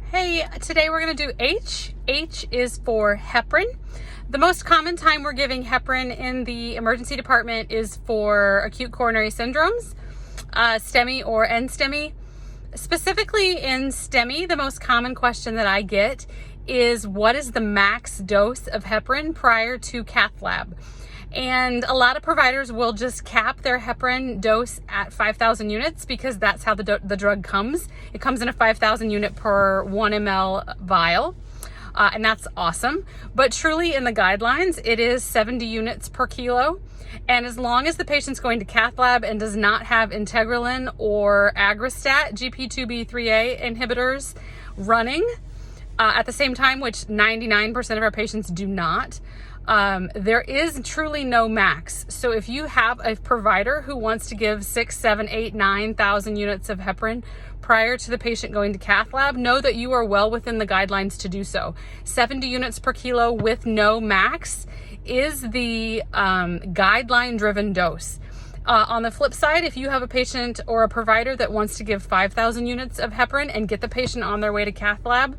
Hey, today we're going to do H. H is for heparin. The most common time we're giving heparin in the emergency department is for acute coronary syndromes, STEMI or NSTEMI. Specifically in STEMI, the most common question that I get is what is the max dose of heparin prior to cath lab? And a lot of providers will just cap their heparin dose at 5,000 units because that's how the drug comes. It comes in a 5,000 unit per 1 ml vial. And that's awesome. But truly in the guidelines, it is 70 units per kilo. And as long as the patient's going to cath lab and does not have integralin or aggrastat, GP2B3A inhibitors running at the same time, which 99% of our patients do not, there is truly no max. So if you have a provider who wants to give 6, 7, 8, 9,000 units of heparin prior to the patient going to cath lab, know that you are well within the guidelines to do so. 70 units per kilo with no max is the guideline driven dose. On the flip side, if you have a patient or a provider that wants to give 5,000 units of heparin and get the patient on their way to cath lab,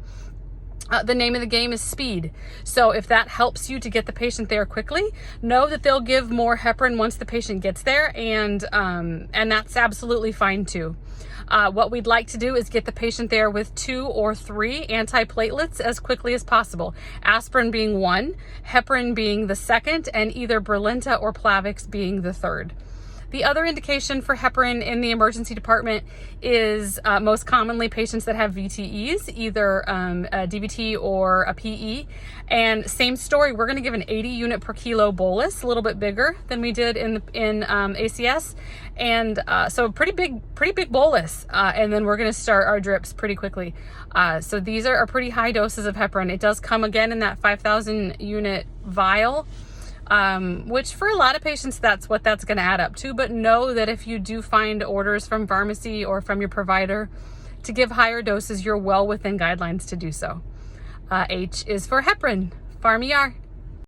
the name of the game is speed. So if that helps you to get the patient there quickly, know that they'll give more heparin once the patient gets there, and that's absolutely fine too. What we'd like to do is get the patient there with 2 or 3 antiplatelets as quickly as possible. Aspirin being 1, heparin being the 2nd, and either Brilinta or Plavix being the 3rd. The other indication for heparin in the emergency department is most commonly patients that have VTEs, either a DVT or a PE. And same story, we're going to give an 80 unit per kilo bolus, a little bit bigger than we did in ACS. And so pretty big bolus. And then we're going to start our drips pretty quickly. So these are pretty high doses of heparin. It does come again in that 5,000 unit vial. Which for a lot of patients, that's what that's going to add up to. But know that if you do find orders from pharmacy or from your provider to give higher doses, you're well within guidelines to do so. H is for heparin. Pharm ER.